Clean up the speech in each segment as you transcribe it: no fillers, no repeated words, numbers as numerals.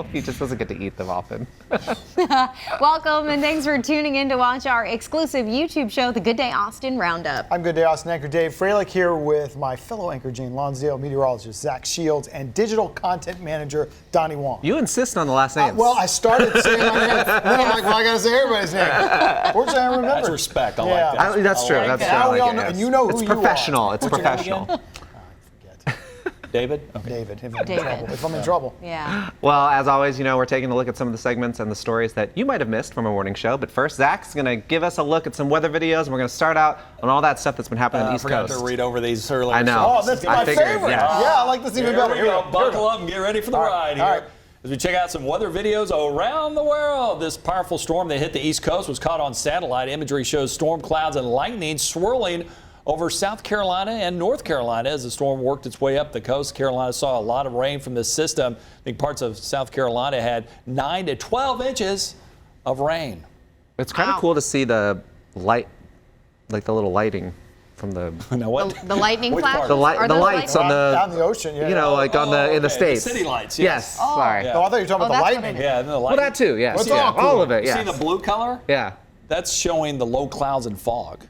hope he just doesn't get to eat them often. Welcome and thanks for tuning in to watch our exclusive YouTube show, The Good Day Austin Roundup. I'm Good Day Austin anchor Dave Froehlich here with my fellow anchor Jane Lonsdale, meteorologist Zack Shields, and digital content manager Donny Wong. You insist on the last names. Well, I started saying my name, and then I'm like, well, I got to say everybody's name. Fortunately, I remember. That's respect. I like that. That's true. That's true. Now we all know, and you know who it's you are. professional. It's What's professional. David? Okay. David. David. If I'm in trouble. Yeah. Well, as always, we're taking a look at some of the segments and the stories that you might have missed from our morning show. But first, Zach's going to give us a look at some weather videos, and we're going to start out on all that stuff that's been happening on the East I forgot Coast. to read over these earlier. I know. Oh, that's my figured, favorite. yeah. Yeah, I like this even better. Here we go. Buckle up and get ready for the ride here. All right. As we check out some weather videos around the world, this powerful storm that hit the East Coast was caught on satellite. Imagery shows storm clouds and lightning swirling over South Carolina and North Carolina as the storm worked its way up the coast. Carolina saw a lot of rain from this system. I think parts of South Carolina had 9 to 12 inches of rain. It's kind of cool to see the light, like the little lighting from the Now what? The lightning Which flashes? part? Are the those lights on the Down the ocean, yeah. like on the in the okay, States. the city lights, Yes. yes. Sorry. Yeah. Oh, I thought you were talking about the that's what lightning. it is. Yeah, and the Well, lightning. that too. Yes. What's Yeah. all cool? All of it. You Yes. see the blue color? Yeah. That's showing the low clouds and fog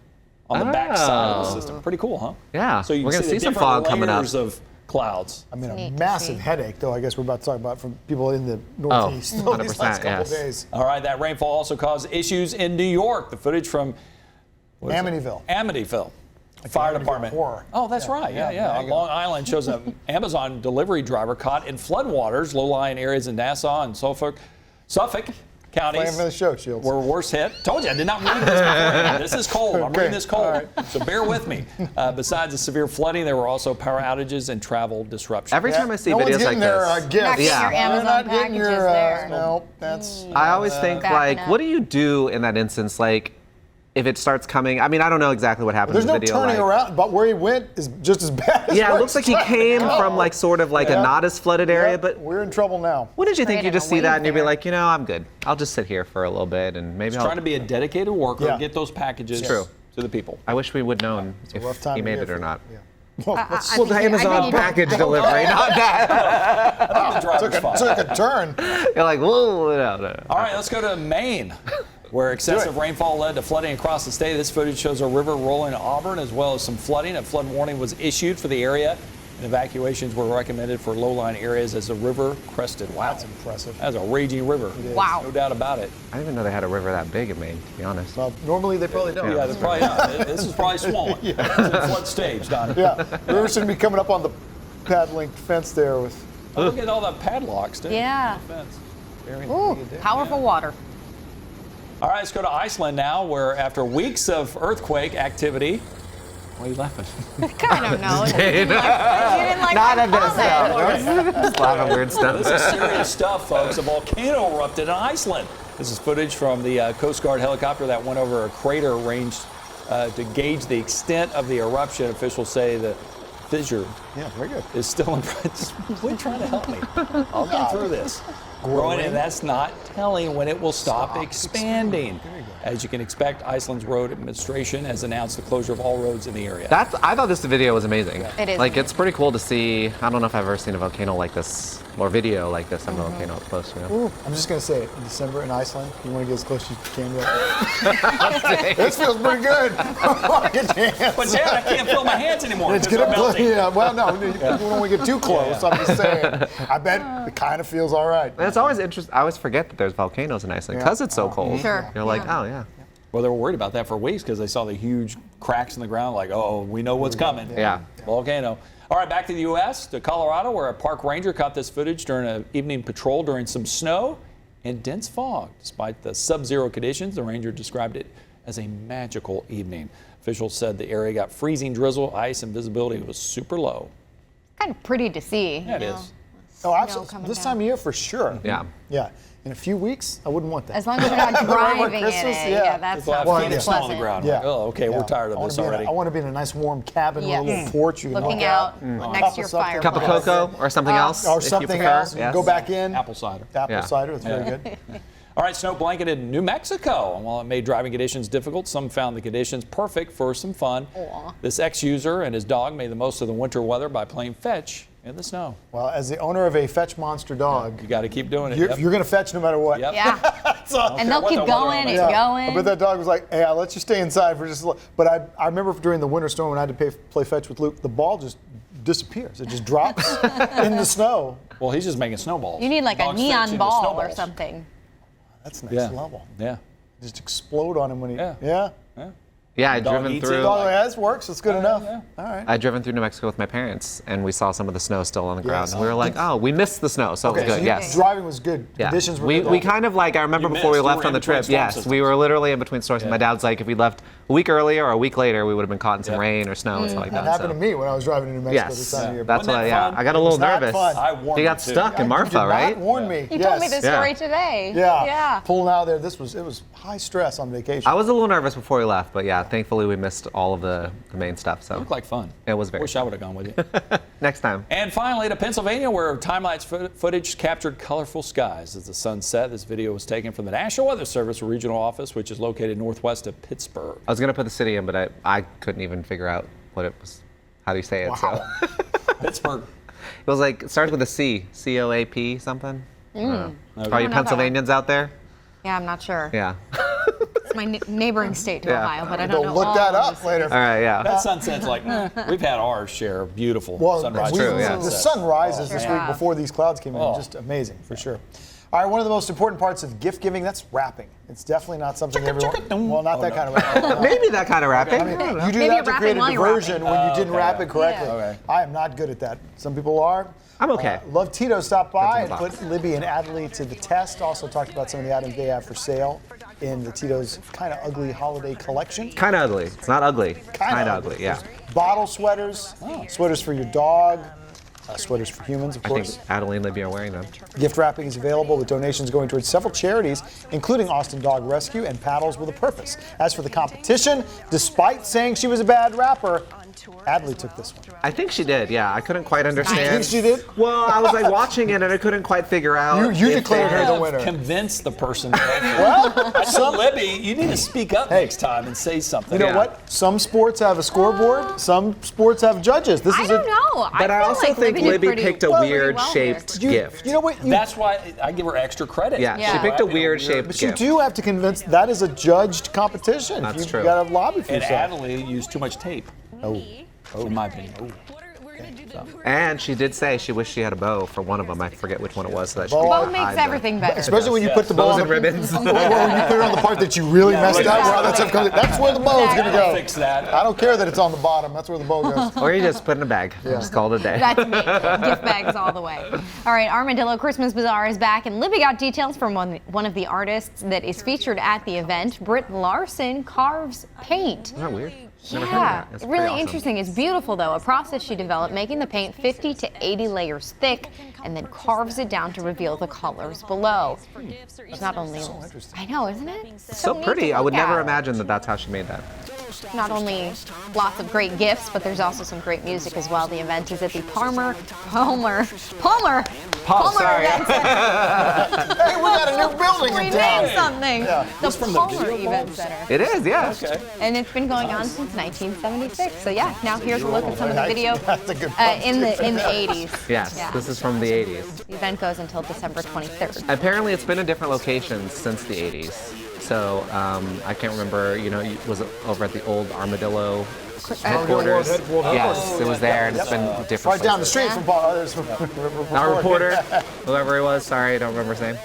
on the back side of the system. Pretty cool, huh? Yeah. So you We're can gonna see see some the different fog coming up. layers of clouds. I mean, a Neat to massive see. headache, though, I guess we're about to talk about from people in the Northeast these 100%, last couple yes. days. All right, that rainfall also caused issues in New York. The footage from Amityville. Amityville Fire Amityville Department. horror. Oh, that's right. Yeah. there On you go. Long Island shows an Amazon delivery driver caught in floodwaters. Low-lying areas in Nassau and Suffolk counties Plan for the show, Shields. were worse hit. Told you, I did not read this beforehand. This is cold. I'm Okay, reading this cold. all right. So bear with me. Besides the severe flooding, there were also power outages and travel disruptions. Every time I see no one's videos like getting their this, gifts. You're not getting Yeah. your They're Amazon not getting packages your, there. no, that's... I always think, Backing like, up. what do you do in that instance? Like, if it starts coming, I mean, I don't know exactly what happened There's in no the video. turning like, around, but where he went is just as bad as Yeah, where it looks like he started. came from like sort of like a Yeah. not as flooded area, Yep, but we're in trouble now. when did you think you Created just a see that wave and you'd be there. like, I'm good. I'll just sit here for a little bit and maybe I'll. Trying to be a dedicated worker Yeah. and get those packages True. to the people. I wish we would known a rough if time he of made year it or for- not. Yeah. Well, let's- I Well, the think you- I think Amazon you- package delivery, not that. The driver's fine. took a turn. You're like, whoa, no. All right, let's go to Maine, where excessive rainfall led to flooding across the state. This footage shows a river rolling in Auburn, as well as some flooding. A flood warning was issued for the area, and evacuations were recommended for low-lying areas as the river crested. Wow, That's impressive. that's a raging river. Wow. No doubt about it. I didn't even know they had a river that big in Maine, to be honest. Well, normally they probably don't. Yeah, they're probably not. This is probably swollen. It's in flood stage, Donnie. Yeah, river shouldn't be coming up on the pad-linked fence there with. Oh, look at all the padlocks, too. Yeah. On the fence. Very Ooh, powerful water. All right, let's go to Iceland now, where after weeks of earthquake activity, why are you laughing? I don't know. You didn't like Not my at this. comment. Just a lot of weird stuff. This is serious stuff, folks. A volcano erupted in Iceland. This is footage from the Coast Guard helicopter that went over a crater range to gauge the extent of the eruption. Officials say the fissure Yeah, very good. is still in practice. Quit trying to help me. I'll get through this. Growing, and that's not telling when it will stop expanding. As you can expect, Iceland's road administration has announced the closure of all roads in the area. I thought this video was amazing. It is Like, amazing. it's pretty cool to see. I don't know if I've ever seen a volcano like this, or video like this on a volcano up close, Ooh, I'm just going to say it. In December in Iceland, you want to get as close as you can to it. This feels pretty good. Get your hands. But Dad, I can't feel my hands anymore. It's because gonna they're melting. yeah. Well, no, you don't want to get too close. I'm just saying. I bet it kind of feels all right. And it's always interesting. I always forget that there's volcanoes in Iceland because it's so cold. Sure. You're like, Yeah. oh yeah. Well, they were worried about that for weeks because they saw the huge cracks in the ground, like, oh, we know what's coming. Yeah. Volcano. All right, back to the U.S., to Colorado, where a park ranger caught this footage during an evening patrol during some snow and dense fog. Despite the sub-zero conditions, the ranger described it as a magical evening. Officials said the area got freezing drizzle, ice, and visibility was super low. Kind of pretty to see. Yeah, it you know. is. Oh, absolutely. coming This down. time of year for sure. Yeah. Yeah. In a few weeks, I wouldn't want that. As long as we're not driving in Christmas, it. yeah. Yeah, that's Well, not well, very yeah. Snow on the pleasant. ground. Yeah. Like, oh, okay, we're tired of I wanna this be in a- already. I want to be in a nice warm cabin Yes. with a little porch you can Looking look out out. next to your something. fire. Cup of cocoa or something else. Or if you something prefer. else. Yes. Go back in. Apple cider. Apple Yeah. cider. That's very good. All right, snow blanketed New Mexico. And while it made driving conditions difficult, some found the conditions perfect for some fun. Aw. This ex-user and his dog made the most of the winter weather by playing fetch in the snow. Well, as the owner of a fetch monster dog, You got to keep doing it. you're, Yep. you're going to fetch no matter what. Yep. Yeah. So- And they'll what keep the weather going on and it. going. But that dog was like, hey, I'll let you stay inside for just a little. But I remember during the winter storm when I had to play fetch with Luke, the ball just disappears. It just drops in the snow. Well, he's just making snowballs. You need like a Dogs fit neon into ball or snowballs. something. That's next Yeah. level. Yeah. Just explode on him when he. Yeah. Yeah. Yeah, I'd Dog driven eats it. through. Dog has works. It's good enough. yeah. All right. I'd driven through New Mexico with my parents, and we saw some of the snow still on the ground. And we were like, oh, we missed the snow, so it was so good. you- Yes. Driving was good. Yeah. Conditions were we, good. we kind of like, I remember You before we missed. You left were on the in between trip, storm yes, systems. we were literally in between storms. And my dad's like, if we left a week earlier or a week later, we would have been caught in some Yeah. rain or snow and stuff like That that. happened so. to me when I was driving to New Mexico Yes, this time of year. that's Wasn't what. that Yeah, fun? I got a It little was not nervous. fun. I warned He got you, too. stuck in Marfa, did right? not warn me. You yes. told me this Yeah. story today. Yeah. Yeah. Pulling out there, it was high stress on vacation. I was a little nervous before we left, but yeah, thankfully we missed all of the main stuff. So Looked like fun. it was very. Wish I would have gone with you. Next time. And finally, to Pennsylvania, where time-lapse footage captured colorful skies as the sun set. This video was taken from the National Weather Service regional office, which is located northwest of Pittsburgh. I was gonna put the city in, but I couldn't even figure out what it was. How do you say it? Wow. So Pittsburgh. it was like it started with a C, COAP something. Okay. Are you know that one. Pennsylvanians out there? Yeah, I'm not sure. Yeah. It's my neighboring state to Yeah. Ohio, but I don't Go know. look all that of up the later. All right. Yeah. That sunset's like, we've had our share of beautiful sunrise. true, yeah. The sun rises this Sure. week before these clouds came in. Oh. Just amazing, for sure. All right, one of the most important parts of gift giving, that's wrapping. It's definitely not something everyone. Well, not that kind of wrapping. Maybe that kind of rapping. I mean, you do Maybe that to wrapping create a while you're diversion when you didn't okay, wrap yeah. it correctly. Yeah. Okay. I am not good at that. Some people are. I'm okay. Love Tito stopped by and Depends on the put Libby and Adley to the test. Also talked about some of the items they have for sale in the Tito's kind of ugly holiday collection. Kind of ugly. It's not ugly. Kind of ugly. Yeah. Bottle sweaters, sweaters for your dog, sweaters for humans, of I think course. Adeline and Libby are wearing them. Gift wrapping is available with donations going towards several charities, including Austin Dog Rescue and Paddles with a Purpose. As for the competition, despite saying she was a bad rapper, Adley took this one. I think she did. Yeah. I couldn't quite understand. You think she did? Well, I was like watching it and I couldn't quite figure out. You if declared they- her the Have winner. convinced the person. Well, I told Libby, you need to speak up Hey. next time and say something. you know Yeah. what? Some sports have a scoreboard. Some sports have judges. This I is don't know. But I feel also like think did Libby pretty- picked a pretty weird well here. shaped You, gift. you know what? You, That's why I give her extra credit. Yeah, Yeah. she picked a Wrapping weird shaped but you gift. do have to convince that is a judged competition. That's You've true. got to lobby for And yourself. Adley used too much tape. In my opinion. And she did say she wished she had a bow for one of them. I forget which one it was. So that she Bow could Bow hide makes the- everything better. Especially when you put the bow Bows on and the ribbons. Well, when you put it on the part that you really messed up, where all that stuff comes. That's where the bow is going to go. Fix that. I don't care that it's on the bottom. That's where the bow goes. Or you just put it in a bag. Just call it a day. That's me. Gift bags all the way. All right, Armadillo Christmas Bazaar is back, and Libby got details from one of the artists that is featured at the event. Britt Larson carves paint. Isn't that weird? Never heard of Yeah, that. That's pretty really awesome. interesting. It's beautiful, though. A process she developed, making the paint 50 to 80 layers thick, and then carves it down to reveal the colors below. It's not only, I know, isn't it? It's So neat pretty. to I would look never at. imagine that that's how she made that. Not only lots of great gifts, but there's also some great music as well. The event is at the Palmer sorry. Event Center. Hey, we got a new building We in town. named something. The from the Palmer video Event vault? Center. It is, yeah. Okay. And it's been going on since 1976. So yeah, now here's a look at some of the video That's a good in the 80s. Yes, Yeah. this is from the 80s. The event goes until December 23rd. Apparently, it's been in different locations since the 80s. So I can't remember. Was it over at the old Armadillo headquarters? headquarters. Yes, it was there, and it's been different. Right down the places. street from Paul. Our reporter, whoever he was. Sorry, I don't remember his name.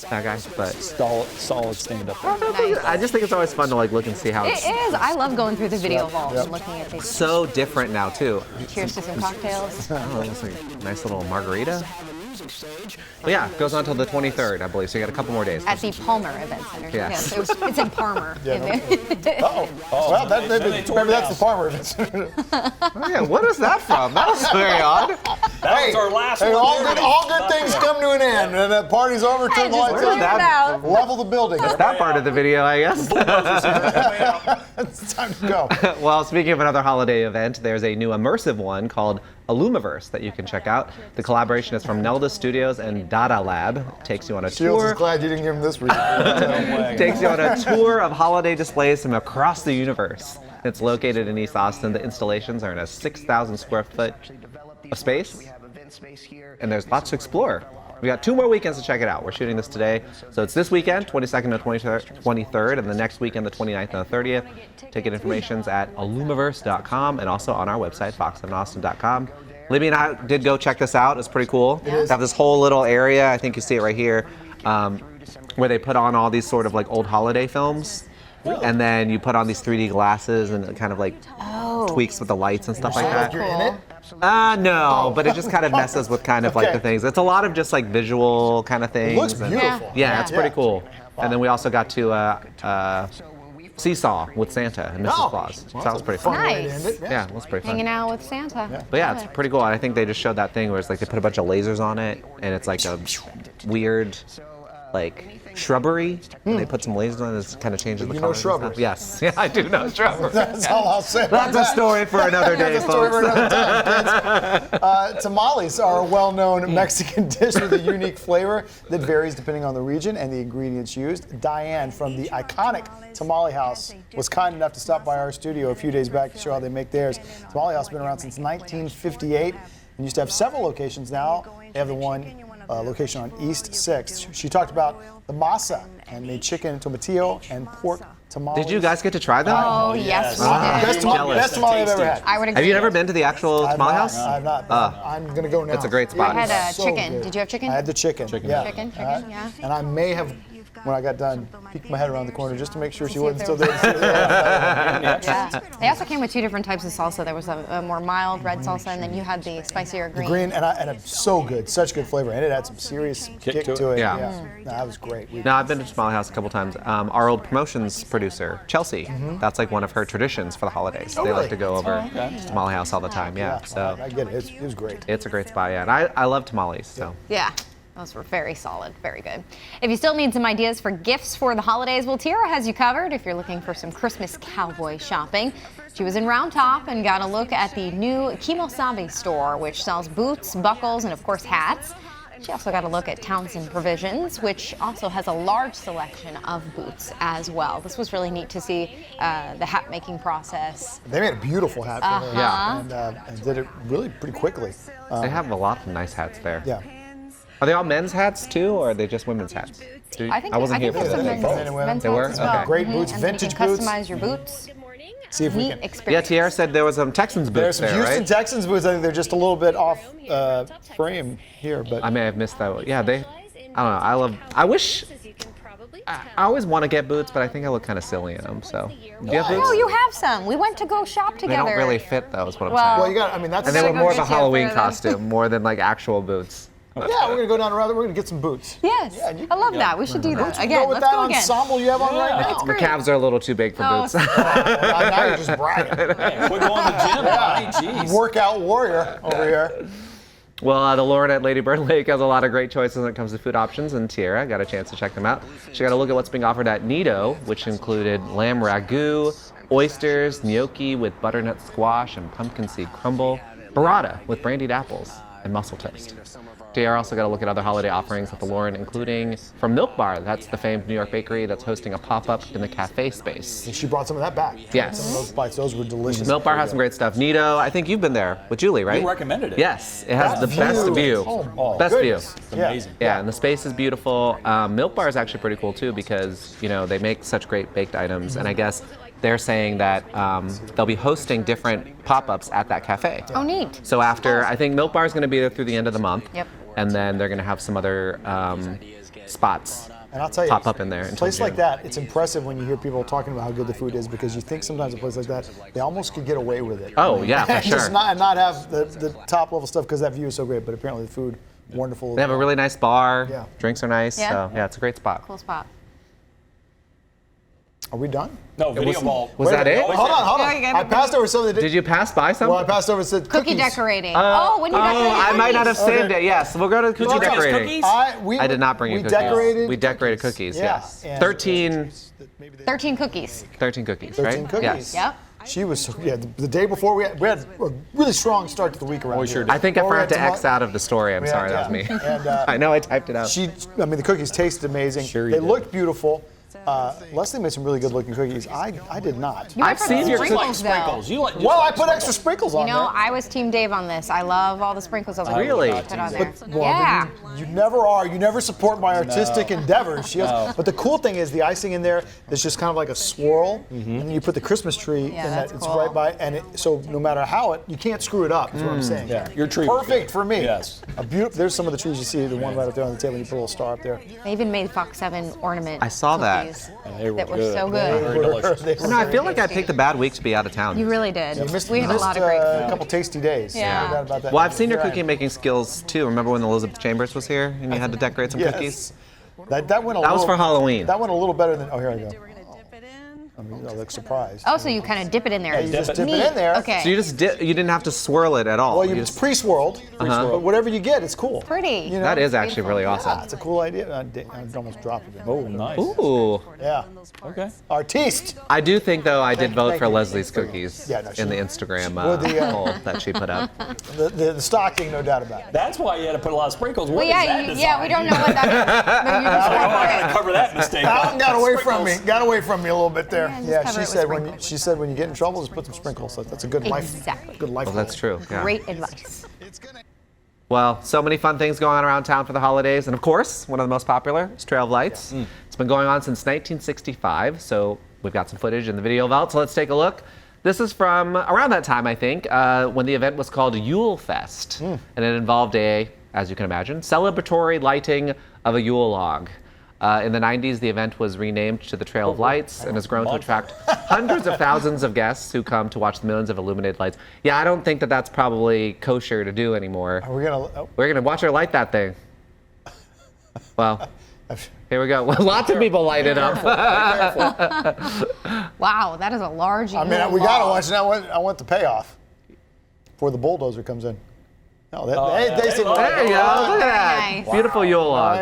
That guy, but Solid stand up. Nice. I just think it's always fun to look and see how It it's is. I love going through the video vault and looking at these. so different now too. Cheers to some cocktails. Oh, it's like a nice little margarita. But yeah, it goes on until the 23rd, I believe. So you got a couple more days. At the Palmer Event Center. Yeah. Yes, it's in Palmer. Oh, well, they tore maybe it that's the down. farmer. Oh, yeah, what is that from? That was very odd. That was our last Hey, one. all good things come to an end, and that party's over. Turn the just lights cleared on. it out. Level the building. That part of the video, I guess. It's time to go. Well, speaking of another holiday event, there's a new immersive one called Illumiverse that you can check out. The collaboration is from Nelda Studios and Dada Lab. It takes you on a Shields is tour. glad you didn't give him this week. Takes you on a tour of holiday displays from across the universe. It's located in East Austin. The installations are in a 6,000 square foot of space. and there's lots to explore. We got 2 more weekends to check it out. We're shooting this today, so it's this weekend, 22nd and 23rd, and the next weekend, the 29th and the 30th. Ticket information's at illumiverse.com and also on our website, fox7austin.com. Libby and I did go check this out. It's pretty cool. They have this whole little area, I think you see it right here, where they put on all these sort of like old holiday films. And then you put on these 3D glasses and it kind of like tweaks with the lights and stuff like that. You're in it? No, but it just kind of messes with kind of like the things. It's a lot of just like visual kind of things. It looks beautiful. Yeah, it's pretty cool. And then we also got to Seesaw with Santa and Mrs. Claus. So that was pretty fun. Nice. Yeah, it was pretty fun. Hanging out with Santa. But yeah, it's pretty cool. And I think they just showed that thing where it's like they put a bunch of lasers on it and it's like a weird like shrubbery, and they put some lasers on it. It kind of changes the colors. You know shrubbery? Yes, yeah, I do know shrubbery. That's all I'll say. That's a story for another day, That's a story folks. for another time, kids. Tamales are a well-known Mexican dish with a unique flavor that varies depending on the region and the ingredients used. Diane from the iconic Tamale House was kind enough to stop by our studio a few days back to show how they make theirs. Tamale House has been around since 1958 and used to have several locations. Now they have the one location on East 6th. She talked about the masa and made chicken tomatillo and pork tamales. Did you guys get to try them? Oh, yes, we did. Best tamale I've ever had. I would agree. Have you never been to the actual tamale house? I've not. I'm going to go now. It's a great spot. I had So chicken. good. Did you have chicken? I had the chicken. Yeah. Chicken, yeah. And I may have, when I got done, peeked my head around the corner just to make sure she see if wasn't still there there. To see it. Yeah. They also came with 2 different types of salsa. There was a more mild red salsa, and then you had the spicier green. Green, and it's so good, such good flavor, and it had some serious kick to it. Yeah. No, that was great. No, I've been to Tamale House a couple times. Our old promotions producer, Chelsea, that's like one of her traditions for the holidays. They really? like to go over to Tamale House all the time. Yeah, so I get it. It was great. it's a great spot. Yeah, and I love tamales. So Yeah, those were very solid, very good. If you still need some ideas for gifts for the holidays, well, Tiara has you covered if you're looking for some Christmas cowboy shopping. She was in Round Top and got a look at the new Kimosabe store, which sells boots, buckles, and of course hats. She also got a look at Townsend Provisions, which also has a large selection of boots as well. This was really neat to see the hat making process. They made a beautiful hat for her. Yeah. And did it really pretty quickly. they have a lot of nice hats there. Yeah. Are they all men's hats too, or are they just women's hats? I wasn't here for there's that. some Men and women. men's They were? hats as well. Okay. Great boots, And vintage you can boots. customize your boots. See if we Neat can. Yeah, experience. Tiara said there was some Texans There's boots some there, Houston right? Texans boots. I think they're just a little bit off frame here, but I may have missed that. Yeah, I don't know. I always want to get boots, but I think I look kind of silly in them. So, do you have boots? Oh, you have some. We went to go shop They together. don't really fit, though, is what I'm Well- saying. well, you got. I mean, that's. And they were go more of get a you a Halloween pair of them. costume, more than like actual boots. Yeah, we're gonna go down around. We're gonna get some boots. Yes, you- I love that. We should do that again. Go with Let's that go again. ensemble you have on right now. It's The great. calves are a little too big for Oh, boots. Now you're just bragging. Hey, quit going to the gym, Donnie. Jeez. Workout warrior over here. Well, the Lauren at Lady Bird Lake has a lot of great choices when it comes to food options, and Tiara got a chance to check them out. She got a look at what's being offered at Nido, which included lamb ragu, oysters, gnocchi with butternut squash and pumpkin seed crumble, burrata with brandied apples, and mussel toast. Tiara also got a look at other holiday offerings at the Lauren, including from Milk Bar. That's the famed New York bakery that's hosting a pop-up in the cafe space. She brought some of that back. Yes. Some of those bites. Those were delicious. Milk Bar has some great stuff. Nido, I think you've been there with Julie, right? You recommended it. Yes, it has That the best view. view. Oh, best goodness. view. It's amazing. Yeah, and the space is beautiful. Milk Bar is actually pretty cool too because they make such great baked items, and I guess they're saying that they'll be hosting different pop-ups at that cafe. Oh, neat. So after, I think Milk Bar is going to be there through the end of the month. Yep. And then they're going to have some other spots And I'll tell you, pop up in there. a until place like June. that, it's impressive when you hear people talking about how good the food is because you think sometimes a place like that, they almost could get away with it. Oh, yeah, for And sure. just not have the top level stuff because that view is so great, but apparently the food, wonderful. They have a really nice bar. Yeah. Drinks are nice. Yeah. So, yeah, it's a great spot. Cool spot. Are we done? No, video ball. Was that it? Hold on. Yeah, you got I it. passed over something that Did you pass by something? Well, I passed over and said Cookie cookies. decorating. when you Oh, decorate I might not have cookies. saved it. Yes, we'll go to cookie Well, decorating. cookies? I did not bring you cookies. Decorated We decorated cookies, Yeah, yes. and- 13 13 cookies. cookies, 13 right? cookies. Yes. Yep. She was so, the day before we had a really strong start to the week around here. I think I Well, we forgot had to X out of the story. I'm Yeah, sorry, that was yeah. me. And, I know I typed it out. the cookies tasted amazing. Sure you They did. looked beautiful. Leslie made some really good looking cookies. I did not. You I've went for seen the your You like sprinkles, though. sprinkles. You like just Well, I like put extra sprinkles on You know, there. I was Team Dave on this. I love all the sprinkles. I was like, Really? put on there. Well, Yeah. You never are. You never support my artistic endeavors. She goes, But the cool thing is the icing in there is just kind of like a swirl, and then you put the Christmas tree Yeah, in that's that. It's cool. right by, and so no matter how you can't screw it up. Is what I'm saying. Yeah, your tree was Perfect good. for me. Yes. A beautiful. There's some of the trees you see. The one right up there on the table. You put a little star up there. They even made Fox 7 ornament I saw that. cookies They were that were good. so Very good. delicious. They were No, I very feel like I tasty. picked a bad week to be out of town. You really did. You missed, We had a lot of great a food. couple tasty days. Yeah. No doubt about that. Well, I've seen your Here I am. cookie making skills too. Remember when Elizabeth Chambers was here and you had to decorate some Yes. cookies? That went a That was little, for Halloween. That went a little better than. Oh, here I go. We're gonna dip it in. I mean, I look surprised. Oh, so you kind of dip it in there. Yeah, you just dip Neat. it in there. Okay. So you just you didn't have to swirl it at all. Well, You it's just- pre-swirled, but whatever you get, it's cool. Pretty. You know? that is actually Beautiful. really Yeah, awesome. it's a cool idea. I almost dropped it. Oh, nice. Ooh. Yeah. Okay. Artiste. I do think though I did vote thank for you. Leslie's cookies Yeah, no, in the she- Instagram Well, the, poll that she put up. The stocking, no doubt about it. That's why you had to put a lot of sprinkles. What Well, is that yeah, design? we don't know what that is. But you just Oh, went I for gotta it. cover that mistake. Alan got away from me. Got away from me a little bit there. Yeah, just Yeah, cover it she with said sprinkles. when you get in trouble, just put some sprinkles. So that's a good life. Exactly. Good life. Well, that's true. Yeah. Great advice. Well, so many fun things going on around town for the holidays. And of course, one of the most popular is Trail of Lights. It's been going on since 1965. So we've got some footage in the video vault. So let's take a look. This is from around that time, I think, when the event was called Yule Fest. And it involved as you can imagine, celebratory lighting of a Yule log. In the 90s, the event was renamed to the Trail of Lights and has grown to attract hundreds of thousands of guests who come to watch the millions of illuminated lights. Yeah, I don't think that that's probably kosher to do anymore. We're gonna. Oh, We're gonna watch her light that thing. Well, here we go. Lots of people light it up. Wow, that is a large. I mean, we gotta watch it. I want the payoff before the bulldozer comes in. No, they said There you go. Look at that. Very nice. Beautiful Yule log.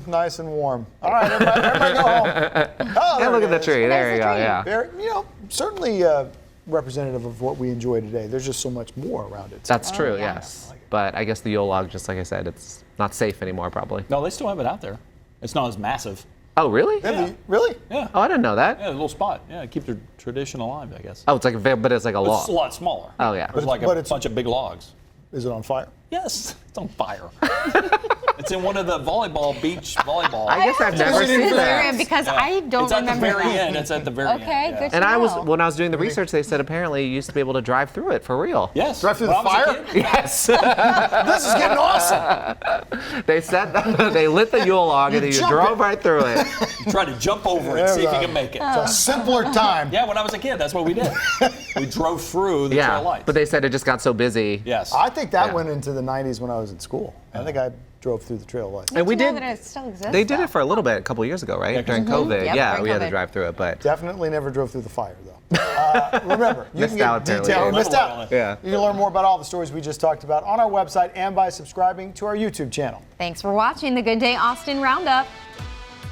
nice and warm. All right, everybody go home. Oh, And there look it at the is. tree. There you the go. tree. Yeah. Very, certainly representative of what we enjoy today. There's just so much more around it. That's true. yeah. Yes. But I guess the Yule log, just like I said, it's not safe anymore, probably. No, they still have it out there. It's not as massive. Oh, really? Really? Yeah. Oh, I didn't know that. Yeah, a little spot. Yeah, keep the tradition alive, I guess. Oh, it's like but it's like a It's a log. lot smaller. Oh, yeah. It's like but a it's- bunch of big logs. Is it on fire? Yes, it's on fire. It's in one of the beach volleyball. I guess I've never seen that. Instagram because I don't It's at the remember very that. end. It's at the very end. Okay, yeah. good to And know. when I was doing the research, they said apparently you used to be able to drive through it for real. Yes. Drive through When the I was a fire? kid, Yes. This is getting awesome. They said that they lit the Yule log and you jump drove right through it. you try to jump over it, see if you can make it. A simpler time. Yeah, when I was a kid, that's what we did. We drove through the trail Yeah. lights. But they said it just got so busy. yes. I think that Yeah. went into the 90s when I was in school. I think I drove through the trail lights. And we Good to did. know that it still exists. They did though. it for a little bit, a couple years ago, right? Yeah, 'cause- During COVID. Yep, Yeah, during we had to COVID. drive through it, but Definitely never drove through the fire, though. Remember, you Missed can get out, apparently. detail. Yeah. Missed out. Yeah. You can learn more about all the stories we just talked about on our website and by subscribing to our YouTube channel. Thanks for watching the Good Day Austin Roundup.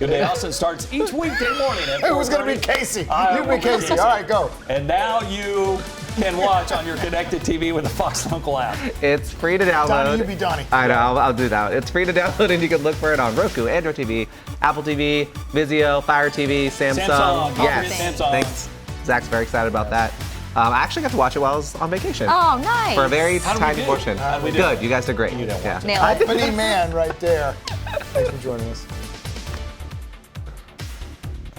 Good Day Austin starts each weekday morning at It was going to be 4:30. Casey. I You will be Casey. All right, go. And now you can watch on your connected TV with the Fox Uncle app. it's free to download. Donnie, you be Donnie. I know, I'll do that. It's free to download, and you can look for it on Roku, Android TV, Apple TV, Vizio, Fire TV, Samsung. Samsung. Yes. Samsung. Thanks. Zach's very excited about that. I actually got to watch it while I was on vacation. Oh, nice. For a very How did we tiny do? portion. How did we do? Good. You guys did great. You didn't Yeah. watch it. Nailed it. Company man right there. Thanks for joining us.